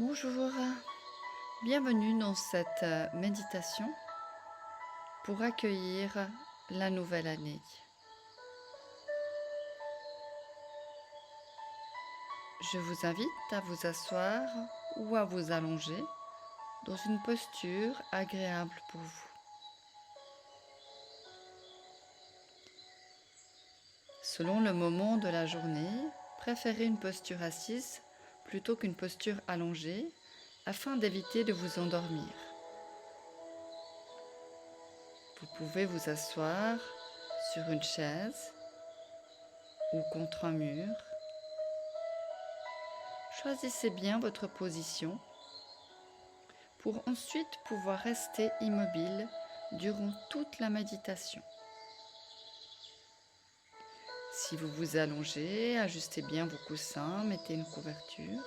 Bonjour, bienvenue dans cette méditation pour accueillir la nouvelle année. Je vous invite à vous asseoir ou à vous allonger dans une posture agréable pour vous. Selon le moment de la journée, préférez une posture assise plutôt qu'une posture allongée afin d'éviter de vous endormir. Vous pouvez vous asseoir sur une chaise ou contre un mur. Choisissez bien votre position pour ensuite pouvoir rester immobile durant toute la méditation. Si vous vous allongez, ajustez bien vos coussins, mettez une couverture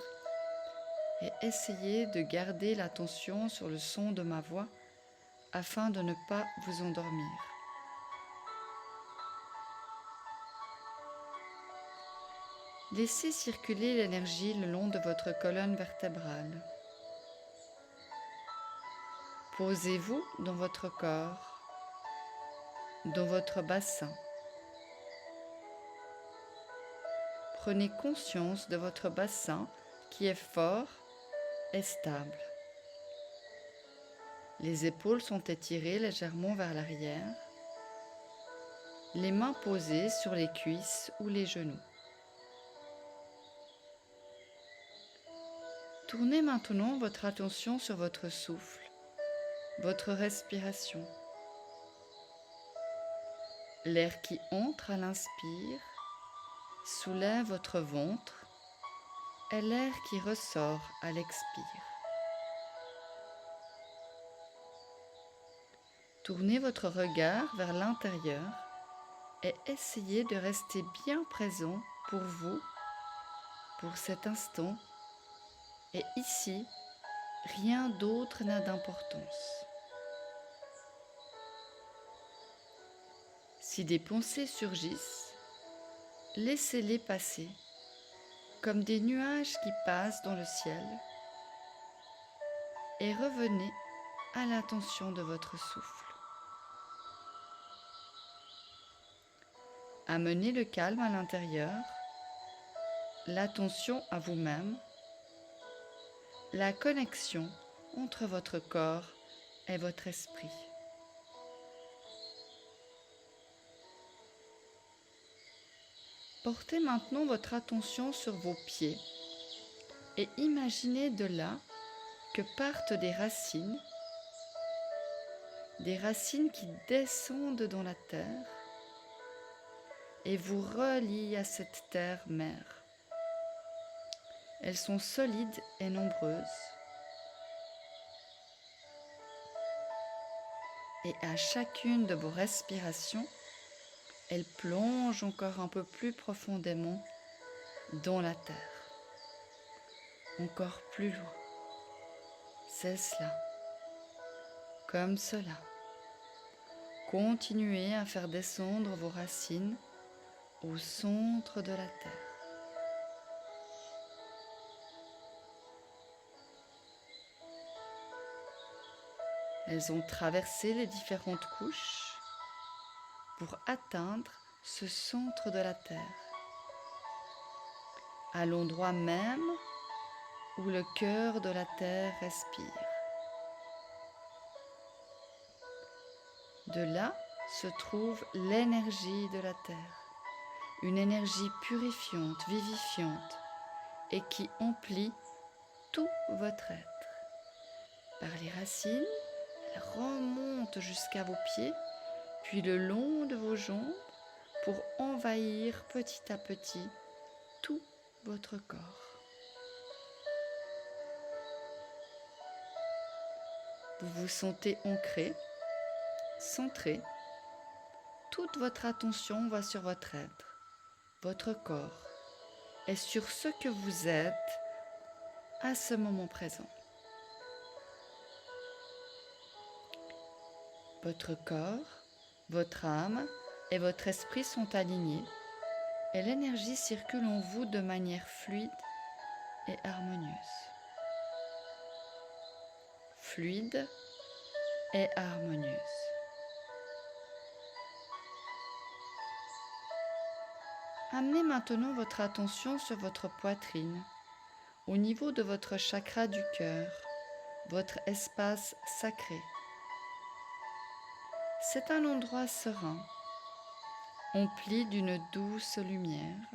et essayez de garder l'attention sur le son de ma voix afin de ne pas vous endormir. Laissez circuler l'énergie le long de votre colonne vertébrale. Posez-vous dans votre corps, dans votre bassin. Prenez conscience de votre bassin qui est fort et stable. Les épaules sont étirées légèrement vers l'arrière, les mains posées sur les cuisses ou les genoux. Tournez maintenant votre attention sur votre souffle, votre respiration. L'air qui entre à l'inspire soulève votre ventre et l'air qui ressort à l'expire. Tournez votre regard vers l'intérieur et essayez de rester bien présent pour vous, pour cet instant. Et ici, rien d'autre n'a d'importance. Si des pensées surgissent, laissez-les passer, comme des nuages qui passent dans le ciel, et revenez à l'attention de votre souffle. Amenez le calme à l'intérieur, l'attention à vous-même, la connexion entre votre corps et votre esprit. Portez maintenant votre attention sur vos pieds et imaginez de là que partent des racines qui descendent dans la terre et vous relient à cette terre-mère. Elles sont solides et nombreuses. Et à chacune de vos respirations, elles plongent encore un peu plus profondément dans la terre. Encore plus loin. C'est cela. Comme cela. Continuez à faire descendre vos racines au centre de la terre. Elles ont traversé les différentes couches pour atteindre ce centre de la terre, à l'endroit même où le cœur de la terre respire. De là se trouve l'énergie de la terre, une énergie purifiante, vivifiante et qui emplit tout votre être. Par les racines, elle remonte jusqu'à vos pieds, puis le long de vos jambes pour envahir petit à petit tout votre corps. Vous vous sentez ancré, centré. Toute votre attention va sur votre être, votre corps et sur ce que vous êtes à ce moment présent. Votre corps, votre âme et votre esprit sont alignés et l'énergie circule en vous de manière fluide et harmonieuse. fluide et harmonieuse. Amenez maintenant votre attention sur votre poitrine, au niveau de votre chakra du cœur, votre espace sacré. C'est un endroit serein, empli d'une douce lumière,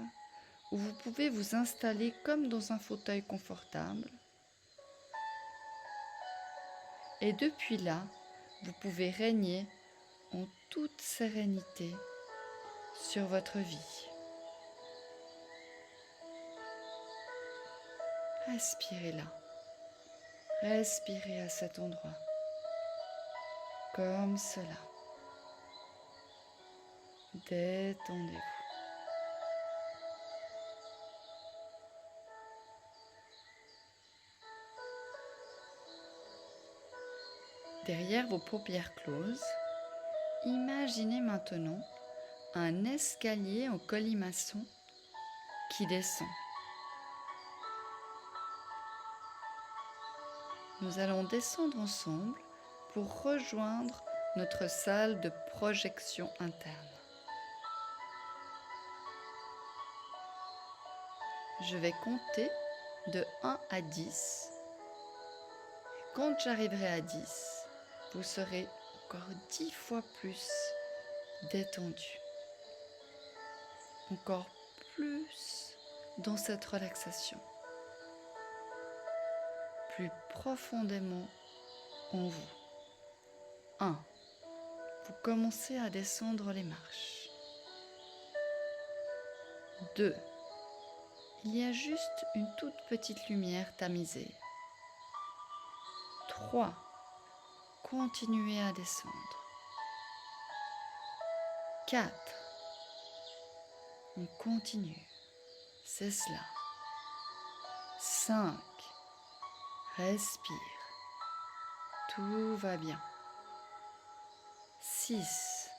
où vous pouvez vous installer comme dans un fauteuil confortable. Et depuis là, vous pouvez régner en toute sérénité sur votre vie. Respirez là. Respirez à cet endroit. Comme cela. Détendez-vous. Derrière vos paupières closes, imaginez maintenant un escalier en colimaçon qui descend. Nous allons descendre ensemble pour rejoindre notre salle de projection interne. Je vais compter de 1 à 10. Et quand j'arriverai à 10, vous serez encore 10 fois plus détendu. Encore plus dans cette relaxation. Plus profondément en vous. 1. Vous commencez à descendre les marches. 2. Il y a juste une toute petite lumière tamisée. 3. Continuez à descendre. 4. On continue. C'est cela. 5. Respire. Tout va bien. 6.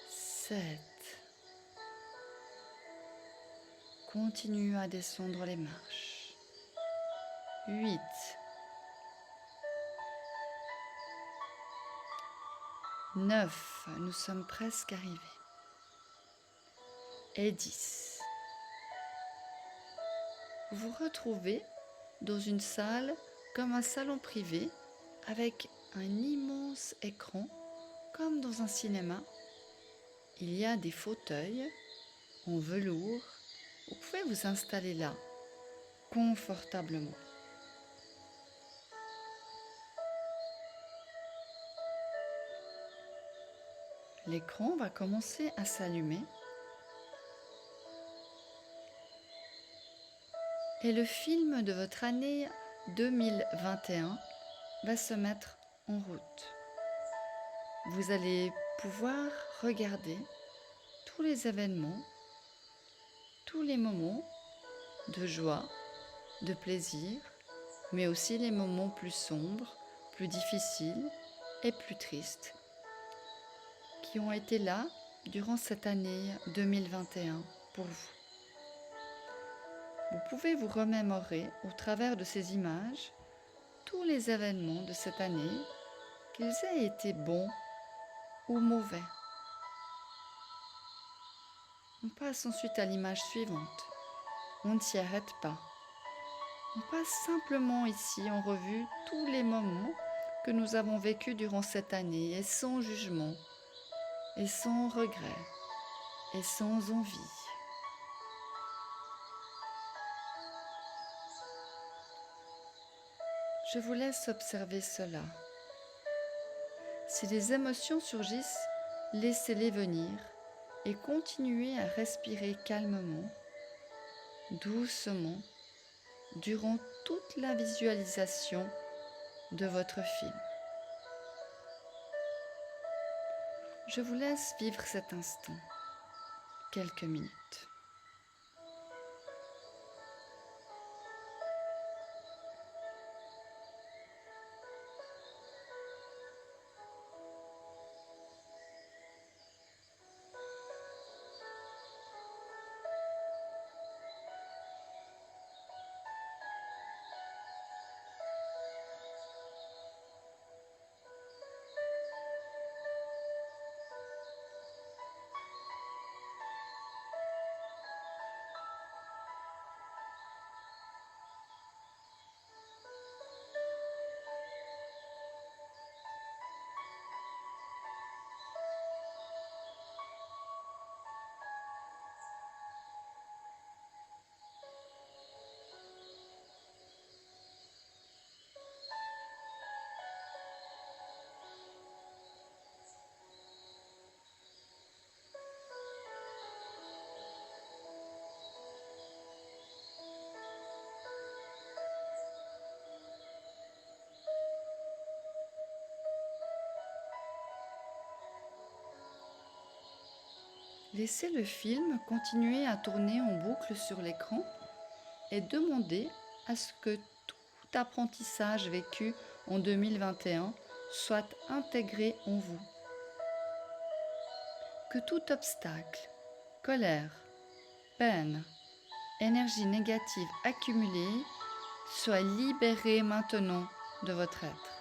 7. Continue à descendre les marches. 8. 9. Nous sommes presque arrivés. Et 10. Vous vous retrouvez dans une salle comme un salon privé avec un immense écran comme dans un cinéma. Il y a des fauteuils en velours. Vous pouvez vous installer là, confortablement. L'écran va commencer à s'allumer et le film de votre année 2021 va se mettre en route. Vous allez pouvoir regarder tous les événements, tous les moments de joie, de plaisir, mais aussi les moments plus sombres, plus difficiles et plus tristes qui ont été là durant cette année 2021 pour vous. Vous pouvez vous remémorer au travers de ces images tous les événements de cette année, qu'ils aient été bons ou mauvais. On passe ensuite à l'image suivante. On ne s'y arrête pas. On passe simplement ici en revue tous les moments que nous avons vécus durant cette année et sans jugement, et sans regret, et sans envie. Je vous laisse observer cela. Si les émotions surgissent, laissez-les venir et continuez à respirer calmement, doucement, durant toute la visualisation de votre film. Je vous laisse vivre cet instant, quelques minutes. Laissez le film continuer à tourner en boucle sur l'écran et demandez à ce que tout apprentissage vécu en 2021 soit intégré en vous. Que tout obstacle, colère, peine, énergie négative accumulée soit libéré maintenant de votre être.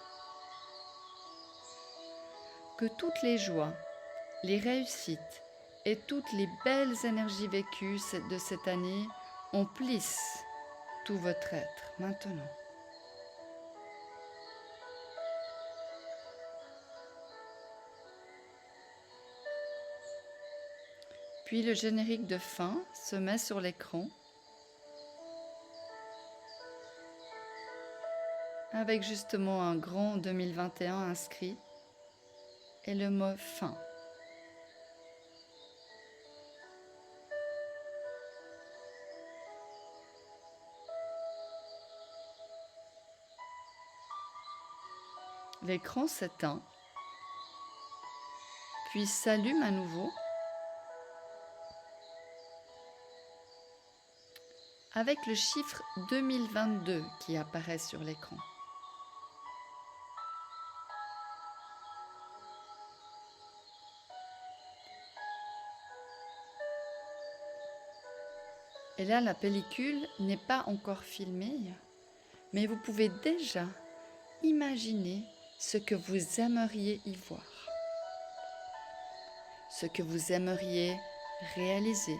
Que toutes les joies, les réussites et toutes les belles énergies vécues de cette année emplissent tout votre être maintenant. Puis le générique de fin se met sur l'écran avec justement un grand 2021 inscrit et le mot fin. L'écran s'éteint, puis s'allume à nouveau avec le chiffre 2022 qui apparaît sur l'écran. Et là, la pellicule n'est pas encore filmée, mais vous pouvez déjà imaginer ce que vous aimeriez y voir, ce que vous aimeriez réaliser,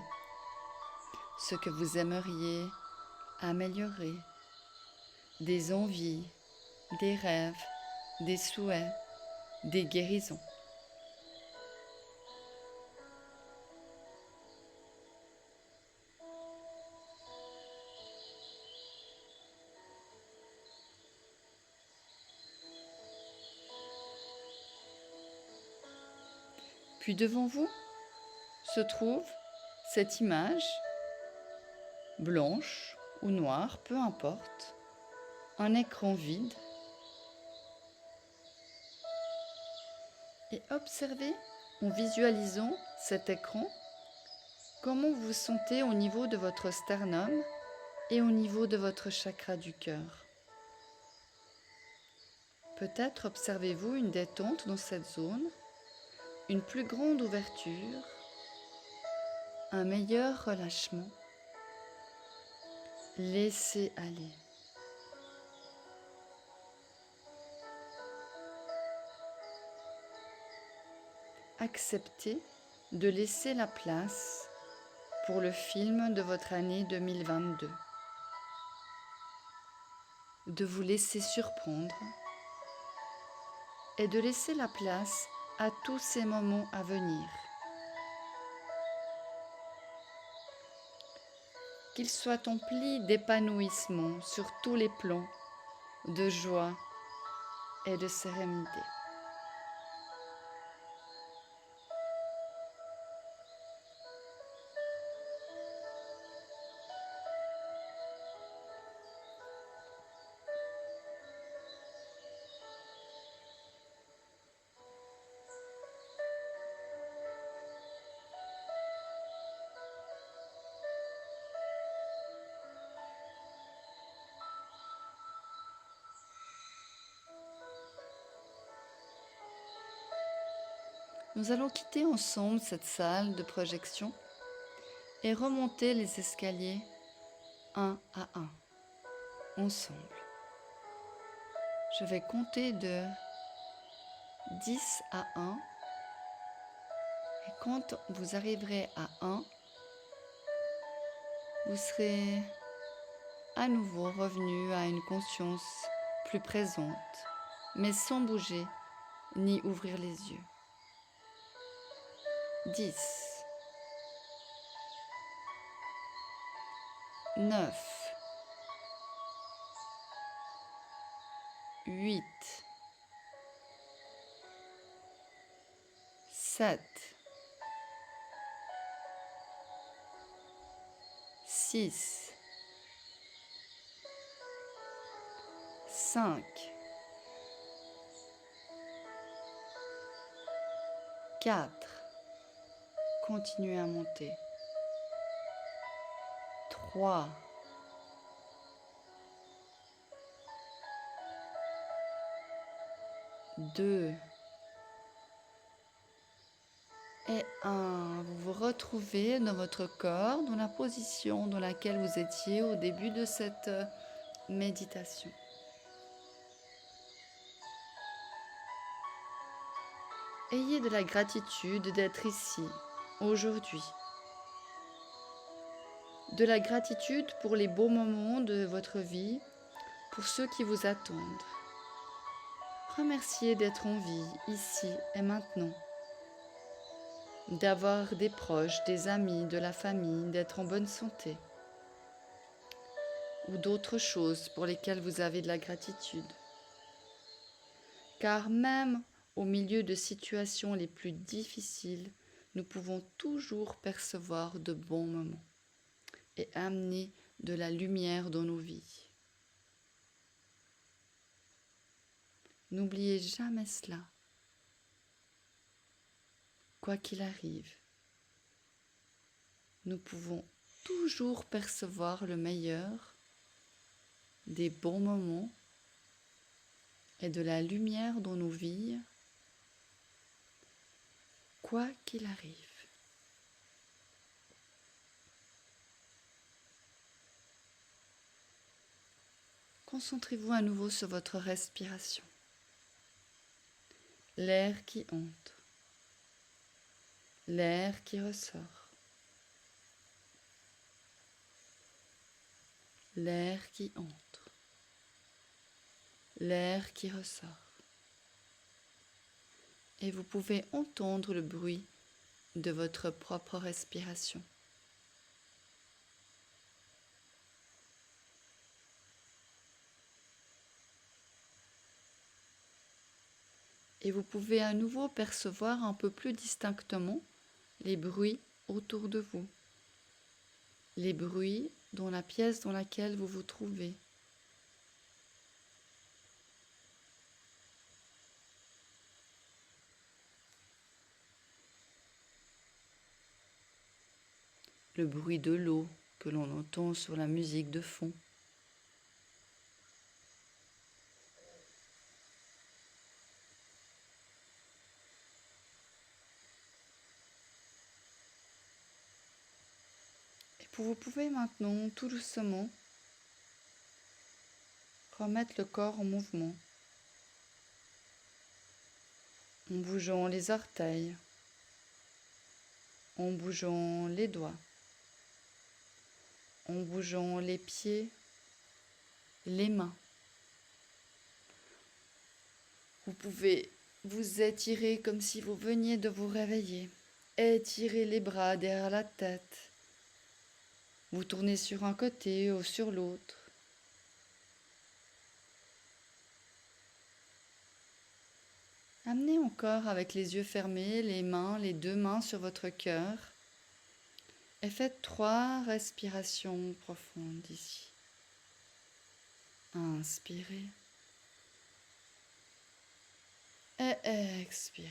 ce que vous aimeriez améliorer, des envies, des rêves, des souhaits, des guérisons. Puis devant vous se trouve cette image, blanche ou noire, peu importe, un écran vide. Et observez en visualisant cet écran comment vous vous sentez au niveau de votre sternum et au niveau de votre chakra du cœur. Peut-être observez-vous une détente dans cette zone, une plus grande ouverture, un meilleur relâchement. Laissez aller. Acceptez de laisser la place pour le film de votre année 2022. De vous laisser surprendre et de laisser la place à tous ces moments à venir. Qu'ils soient emplis d'épanouissement sur tous les plans, de joie et de sérénité. Nous allons quitter ensemble cette salle de projection et remonter les escaliers un à un, ensemble. Je vais compter de 10 à 1 et quand vous arriverez à 1, vous serez à nouveau revenu à une conscience plus présente, mais sans bouger ni ouvrir les yeux. 10, 9, 8, 7, 6, 5, 4, continuez à monter. 3, 2 et 1. Vous vous retrouvez dans votre corps, dans la position dans laquelle vous étiez au début de cette méditation. Ayez de la gratitude d'être ici, aujourd'hui. De la gratitude pour les beaux moments de votre vie, pour ceux qui vous attendent. Remerciez d'être en vie, ici et maintenant. D'avoir des proches, des amis, de la famille, d'être en bonne santé. Ou d'autres choses pour lesquelles vous avez de la gratitude. Car même au milieu de situations les plus difficiles, nous pouvons toujours percevoir de bons moments et amener de la lumière dans nos vies. N'oubliez jamais cela. Quoi qu'il arrive, nous pouvons toujours percevoir le meilleur, des bons moments et de la lumière dans nos vies, quoi qu'il arrive. Concentrez-vous à nouveau sur votre respiration. L'air qui entre, l'air qui ressort, l'air qui entre, l'air qui ressort. Et vous pouvez entendre le bruit de votre propre respiration. Et vous pouvez à nouveau percevoir un peu plus distinctement les bruits autour de vous, les bruits dans la pièce dans laquelle vous vous trouvez. Le bruit de l'eau que l'on entend sur la musique de fond. Vous pouvez maintenant tout doucement remettre le corps en mouvement en bougeant les orteils, en bougeant les doigts, en bougeant les pieds, les mains. Vous pouvez vous étirer comme si vous veniez de vous réveiller, étirer les bras derrière la tête, vous tournez sur un côté ou sur l'autre. Amenez encore avec les yeux fermés, les deux mains sur votre cœur et faites 3 respirations profondes ici. Inspirez et expirez.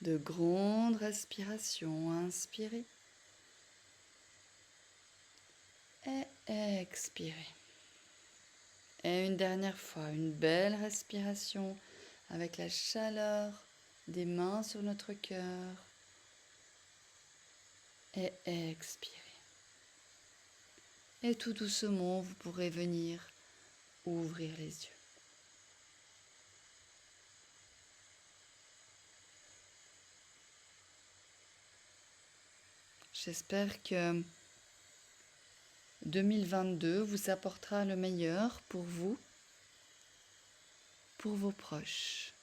De grandes respirations, inspirez et expirez. Et une dernière fois, une belle respiration avec la chaleur des mains sur notre cœur. Et expirez. Et tout doucement, vous pourrez venir ouvrir les yeux. J'espère que 2022 vous apportera le meilleur pour vous, pour vos proches.